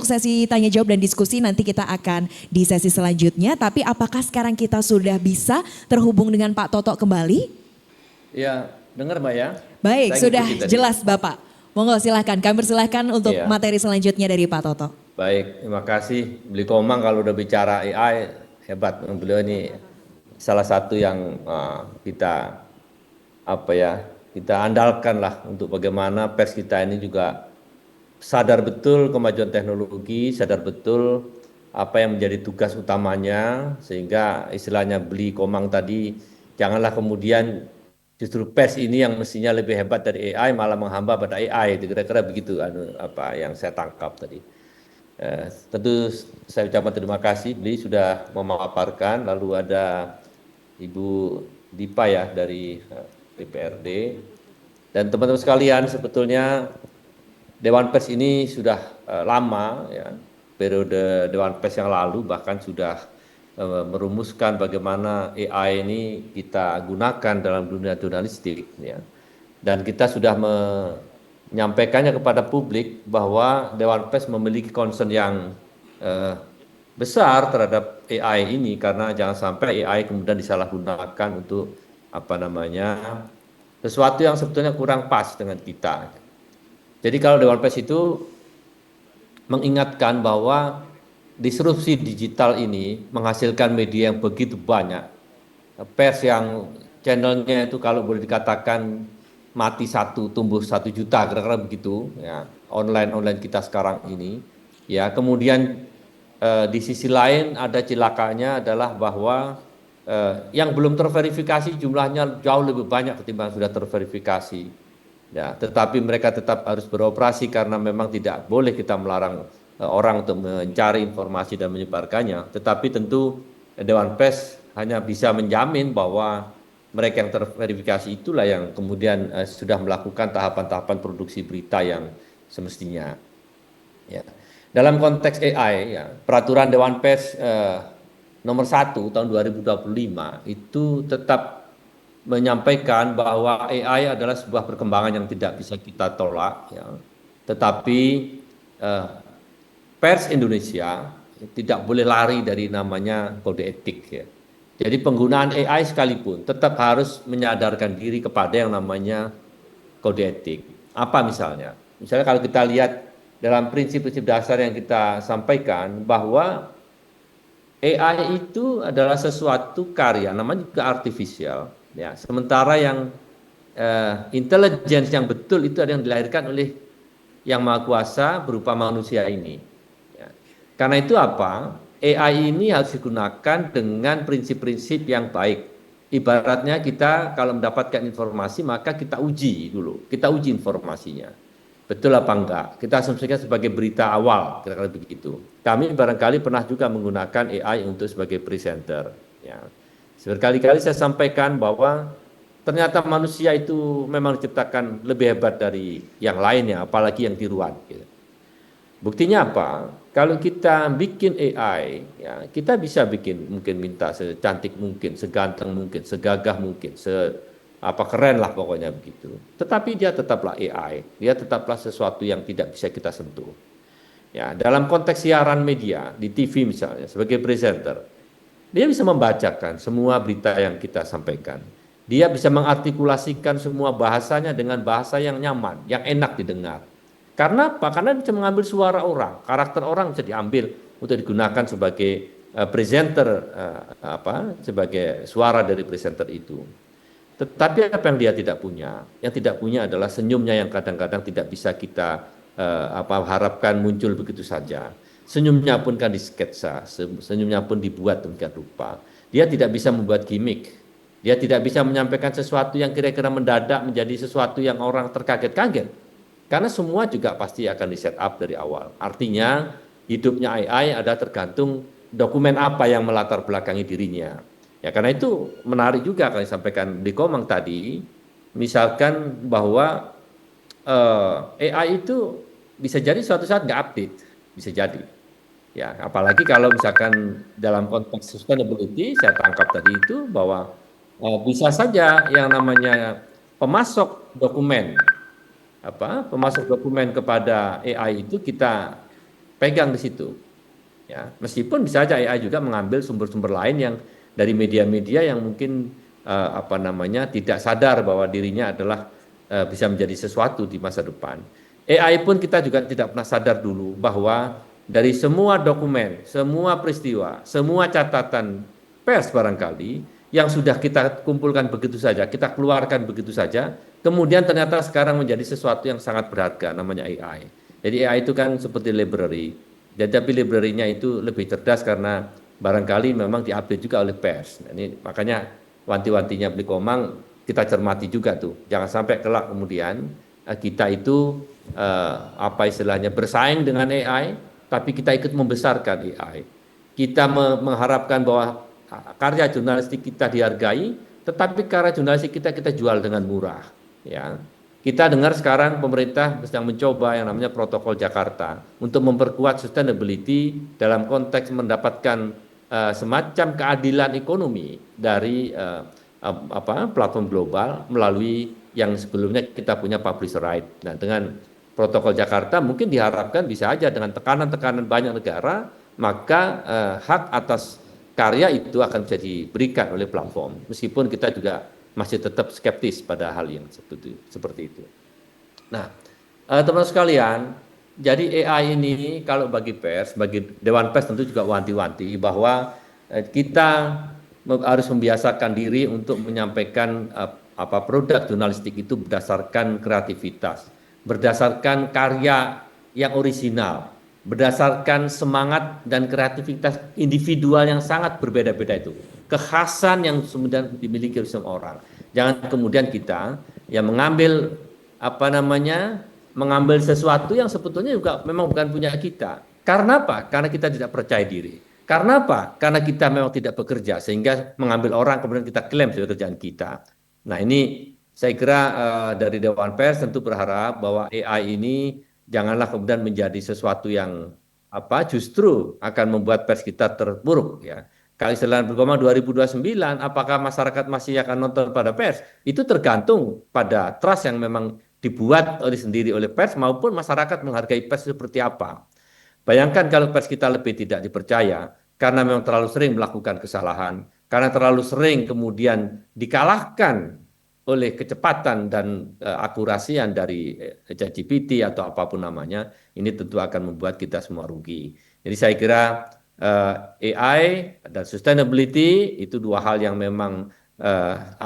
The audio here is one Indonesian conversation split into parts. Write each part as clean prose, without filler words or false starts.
untuk sesi tanya jawab dan diskusi nanti kita akan di sesi selanjutnya. Tapi apakah sekarang kita sudah bisa terhubung dengan Pak Toto kembali? Ya, dengar Mbak ya. Baik, Saya sudah ngikutin tadi. jelas Bapak. Monggo silahkan, kami persilahkan untuk Iya. materi selanjutnya dari Pak Toto. Baik, terima kasih. Beli Komang kalau udah bicara AI, hebat. Beliau ini salah satu yang kita kita andalkan lah untuk bagaimana pers kita ini juga sadar betul kemajuan teknologi, sadar betul apa yang menjadi tugas utamanya, sehingga istilahnya Beli Komang tadi, janganlah kemudian justru pers ini yang mestinya lebih hebat dari AI malah menghamba pada AI, kira-kira begitu apa yang saya tangkap tadi. Tentu saya ucapkan terima kasih Beli sudah memaparkan, lalu ada Ibu Dipa ya dari DPRD, dan teman-teman sekalian, sebetulnya Dewan Pers ini sudah lama ya, periode Dewan Pers yang lalu bahkan sudah merumuskan bagaimana AI ini kita gunakan dalam dunia jurnalistik ya. Dan kita sudah menyampaikannya kepada publik bahwa Dewan Pers memiliki concern yang besar terhadap AI ini, karena jangan sampai AI kemudian disalahgunakan untuk sesuatu yang sebetulnya kurang pas dengan kita. Jadi kalau Dewan Pers itu mengingatkan bahwa disrupsi digital ini menghasilkan media yang begitu banyak, pers yang channelnya itu kalau boleh dikatakan mati satu tumbuh 1 juta, kira-kira begitu ya, online kita sekarang ini ya. Kemudian di sisi lain ada cilakanya adalah bahwa yang belum terverifikasi jumlahnya jauh lebih banyak ketimbang sudah terverifikasi ya, tetapi mereka tetap harus beroperasi karena memang tidak boleh kita melarang orang untuk mencari informasi dan menyebarkannya. Tetapi tentu Dewan Pers hanya bisa menjamin bahwa mereka yang terverifikasi itulah yang kemudian sudah melakukan tahapan-tahapan produksi berita yang semestinya. Ya. Dalam konteks AI, ya, peraturan Dewan Pers nomor 1 tahun 2025 itu tetap menyampaikan bahwa AI adalah sebuah perkembangan yang tidak bisa kita tolak, ya. Tetapi pers Indonesia tidak boleh lari dari namanya kode etik ya. Jadi penggunaan AI sekalipun tetap harus menyadarkan diri kepada yang namanya kode etik. Apa misalnya? Misalnya kalau kita lihat dalam prinsip-prinsip dasar yang kita sampaikan bahwa AI itu adalah sesuatu karya, namanya juga artifisial ya. Sementara yang intelligence yang betul itu ada yang dilahirkan oleh Yang Maha Kuasa berupa manusia ini. Ya. Karena itu apa? AI ini harus digunakan dengan prinsip-prinsip yang baik. Ibaratnya kita kalau mendapatkan informasi maka kita uji dulu, kita uji informasinya. Betul apa enggak? Kita asumsikan sebagai berita awal, kira-kira begitu. Kami barangkali pernah juga menggunakan AI untuk sebagai presenter. Ya. Berkali-kali saya sampaikan bahwa ternyata manusia itu memang diciptakan lebih hebat dari yang lainnya, apalagi yang tiruan. Gitu. Buktinya apa? Kalau kita bikin AI, ya, kita bisa bikin, mungkin minta secantik mungkin, seganteng mungkin, segagah mungkin, keren lah pokoknya begitu. Tetapi dia tetaplah AI, dia tetaplah sesuatu yang tidak bisa kita sentuh. Ya, dalam konteks siaran media di TV misalnya, sebagai presenter, dia bisa membacakan semua berita yang kita sampaikan. Dia bisa mengartikulasikan semua bahasanya dengan bahasa yang nyaman, yang enak didengar. Karena apa? Karena bisa mengambil suara orang, karakter orang bisa diambil untuk digunakan sebagai presenter, sebagai suara dari presenter itu. Tetapi apa yang dia tidak punya? Yang tidak punya adalah senyumnya yang kadang-kadang tidak bisa kita harapkan muncul begitu saja. Senyumnya pun kan disketsa, senyumnya pun dibuat demikian rupa. Dia tidak bisa membuat gimmick. Dia tidak bisa menyampaikan sesuatu yang kira-kira mendadak menjadi sesuatu yang orang terkaget-kaget. Karena semua juga pasti akan di-set up dari awal. Artinya hidupnya AI ada tergantung dokumen apa yang melatar belakangi dirinya. Ya, karena itu menarik juga kalau disampaikan di Komang tadi, misalkan bahwa AI itu bisa jadi suatu saat nggak update, bisa jadi. Ya, apalagi kalau misalkan dalam konteks sustainability, saya tangkap tadi itu bahwa bisa saja yang namanya pemasok dokumen, pemasok dokumen kepada AI itu kita pegang di situ. Ya, meskipun bisa saja AI juga mengambil sumber-sumber lain yang dari media-media yang mungkin tidak sadar bahwa dirinya adalah bisa menjadi sesuatu di masa depan. AI pun kita juga tidak pernah sadar dulu bahwa dari semua dokumen, semua peristiwa, semua catatan pers barangkali yang sudah kita kumpulkan begitu saja, kita keluarkan begitu saja, kemudian ternyata sekarang menjadi sesuatu yang sangat berharga, namanya AI. Jadi AI itu kan seperti library, tapi library-nya itu lebih cerdas karena barangkali memang diupdate juga oleh pers. Nah, ini makanya wanti-wantinya Bli Komang kita cermati juga tuh, jangan sampai kelak kemudian kita itu istilahnya bersaing dengan AI, tapi kita ikut membesarkan AI. Kita mengharapkan bahwa karya jurnalistik kita dihargai, tetapi karya jurnalistik kita jual dengan murah. Ya, kita dengar sekarang pemerintah sedang mencoba yang namanya Protokol Jakarta untuk memperkuat sustainability dalam konteks mendapatkan semacam keadilan ekonomi dari platform global melalui yang sebelumnya kita punya publisher right. Nah, dengan Protokol Jakarta mungkin diharapkan bisa aja dengan tekanan-tekanan banyak negara, maka hak atas karya itu akan bisa diberikan oleh platform. Meskipun kita juga masih tetap skeptis pada hal yang seperti itu. Nah, teman-teman sekalian, jadi AI ini kalau bagi pers, bagi Dewan Pers tentu juga wanti-wanti bahwa kita harus membiasakan diri untuk menyampaikan produk jurnalistik itu berdasarkan kreativitas, berdasarkan karya yang orisinal, berdasarkan semangat dan kreativitas individual yang sangat berbeda-beda itu, kekhasan yang kemudian dimiliki oleh semua orang. Jangan kemudian kita yang mengambil mengambil sesuatu yang sebetulnya juga memang bukan punya kita. Karena apa? Karena kita tidak percaya diri. Karena apa? Karena kita memang tidak bekerja, sehingga mengambil orang kemudian kita klaim sebagai kerjaan kita. Nah, ini saya kira dari Dewan Pers tentu berharap bahwa AI ini janganlah kemudian menjadi sesuatu yang justru akan membuat pers kita terpuruk, ya. Kalau istilah Bli Komang 2029, apakah masyarakat masih akan nonton pada pers? Itu tergantung pada trust yang memang dibuat sendiri oleh pers maupun masyarakat menghargai pers seperti apa. Bayangkan kalau pers kita lebih tidak dipercaya karena memang terlalu sering melakukan kesalahan, karena terlalu sering kemudian dikalahkan oleh kecepatan dan akurasian dari ChatGPT atau apapun namanya, ini tentu akan membuat kita semua rugi. Jadi saya kira AI dan sustainability itu dua hal yang memang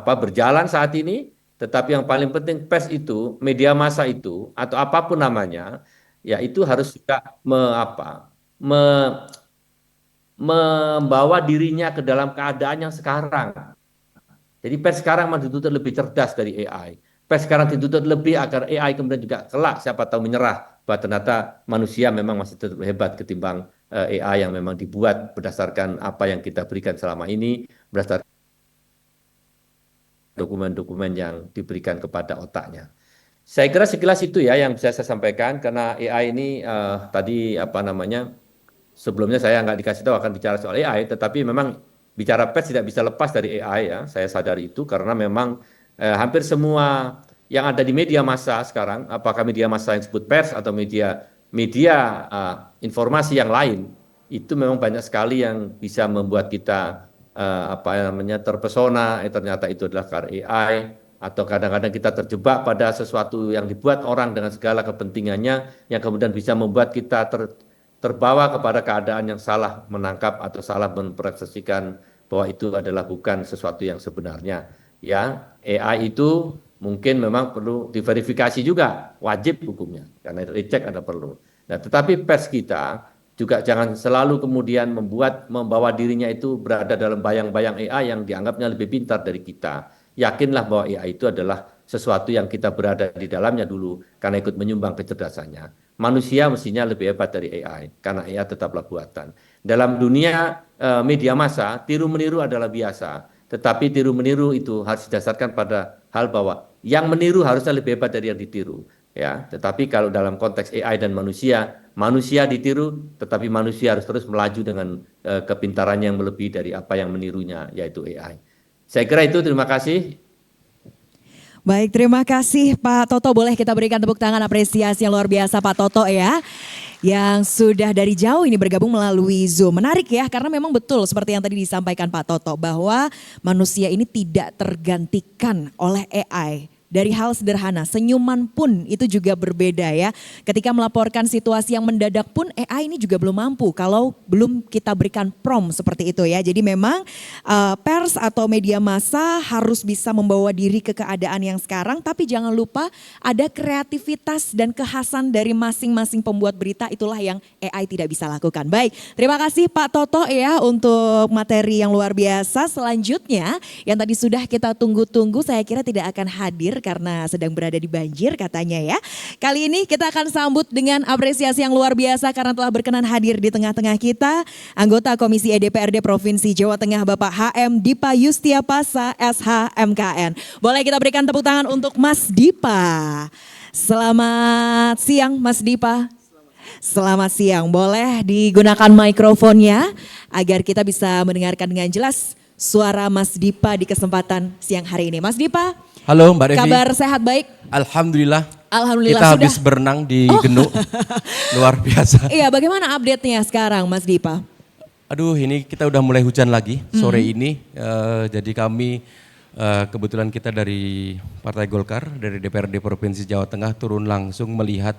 berjalan saat ini, tetapi yang paling penting pers itu, media massa itu atau apapun namanya, ya itu harus juga membawa dirinya ke dalam keadaan yang sekarang. Jadi pers sekarang memang dituntut lebih cerdas dari AI. Pers sekarang dituntut lebih agar AI kemudian juga kelak siapa tahu menyerah bahwa ternyata manusia memang masih tetap hebat ketimbang AI yang memang dibuat berdasarkan apa yang kita berikan selama ini, berdasarkan dokumen-dokumen yang diberikan kepada otaknya. Saya kira sekilas itu ya yang bisa saya sampaikan, karena AI ini tadi sebelumnya saya nggak dikasih tahu akan bicara soal AI, tetapi memang bicara pers tidak bisa lepas dari AI, ya. Saya sadari itu karena memang hampir semua yang ada di media massa sekarang, apakah media massa yang disebut pers atau media informasi yang lain, itu memang banyak sekali yang bisa membuat kita terpesona, ternyata itu adalah karya AI, atau kadang-kadang kita terjebak pada sesuatu yang dibuat orang dengan segala kepentingannya yang kemudian bisa membuat kita terbawa kepada keadaan yang salah menangkap atau salah mempersepsikan bahwa itu adalah bukan sesuatu yang sebenarnya. Ya, AI itu mungkin memang perlu diverifikasi juga, wajib hukumnya, karena dicek ada perlu. Nah, tetapi pers kita juga jangan selalu kemudian membawa dirinya itu berada dalam bayang-bayang AI yang dianggapnya lebih pintar dari kita. Yakinlah bahwa AI itu adalah sesuatu yang kita berada di dalamnya dulu karena ikut menyumbang kecerdasannya. Manusia mestinya lebih hebat dari AI karena AI tetaplah buatan. Dalam dunia media massa, tiru-meniru adalah biasa. Tetapi tiru-meniru itu harus didasarkan pada hal bahwa yang meniru harusnya lebih hebat dari yang ditiru. Ya, tetapi kalau dalam konteks AI dan manusia, manusia ditiru, tetapi manusia harus terus melaju dengan kepintarannya yang melebihi dari apa yang menirunya, yaitu AI. Saya kira itu, terima kasih. Baik, terima kasih Pak Toto. Boleh kita berikan tepuk tangan apresiasi yang luar biasa Pak Toto ya. yang sudah dari jauh ini bergabung melalui Zoom. Menarik ya, karena memang betul seperti yang tadi disampaikan Pak Toto bahwa manusia ini tidak tergantikan oleh AI. Dari hal sederhana, senyuman pun itu juga berbeda ya. Ketika melaporkan situasi yang mendadak pun AI ini juga belum mampu kalau belum kita berikan prompt seperti itu ya. Jadi memang pers atau media massa harus bisa membawa diri ke keadaan yang sekarang. Tapi jangan lupa ada kreativitas dan kekhasan dari masing-masing pembuat berita, itulah yang AI tidak bisa lakukan. Baik, terima kasih Pak Toto ya untuk materi yang luar biasa. Selanjutnya yang tadi sudah kita tunggu-tunggu, saya kira tidak akan hadir karena sedang berada di banjir katanya ya. Kali ini kita akan sambut dengan apresiasi yang luar biasa karena telah berkenan hadir di tengah-tengah kita. Anggota Komisi DPRD Provinsi Jawa Tengah Bapak HM Dipa Yustia Pasa SH MKN. Boleh kita berikan tepuk tangan untuk Mas Dipa. Selamat siang Mas Dipa. Selamat siang, boleh digunakan mikrofonnya agar kita bisa mendengarkan dengan jelas suara Mas Dipa di kesempatan siang hari ini. Mas Dipa. Halo Mbak Devi. Kabar sehat baik? Alhamdulillah. Alhamdulillah. Kita Sudah. habis berenang di Genuk. Luar biasa. Iya, bagaimana update-nya sekarang Mas Dipa? Aduh, ini kita udah mulai hujan lagi sore ini. Jadi kami kebetulan kita dari Partai Golkar, dari DPRD Provinsi Jawa Tengah turun langsung melihat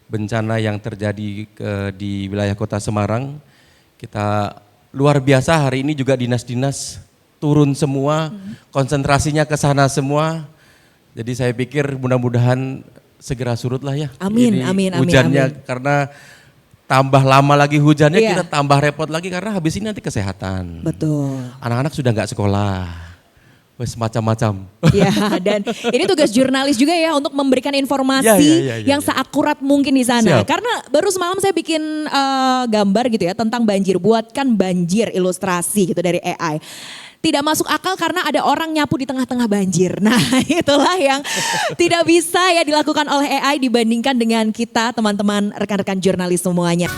bencana yang terjadi di wilayah Kota Semarang. Kita luar biasa, hari ini juga dinas-dinas turun semua, konsentrasinya ke sana semua. Jadi saya pikir mudah-mudahan segera surut lah ya. Amin, ini amin, amin. hujannya, amin. karena tambah lama lagi hujannya, Iya. kita tambah repot lagi karena habis ini nanti kesehatan. Betul. Anak-anak sudah nggak sekolah. Wes macam-macam. Ya, dan ini tugas jurnalis juga ya untuk memberikan informasi yang seakurat mungkin di sana. Siap. Karena baru semalam saya bikin gambar gitu ya tentang banjir, buatkan banjir ilustrasi gitu dari AI. Tidak masuk akal karena ada orang nyapu di tengah-tengah banjir. Nah, itulah yang tidak bisa ya dilakukan oleh AI dibandingkan dengan kita teman-teman rekan-rekan jurnalis semuanya.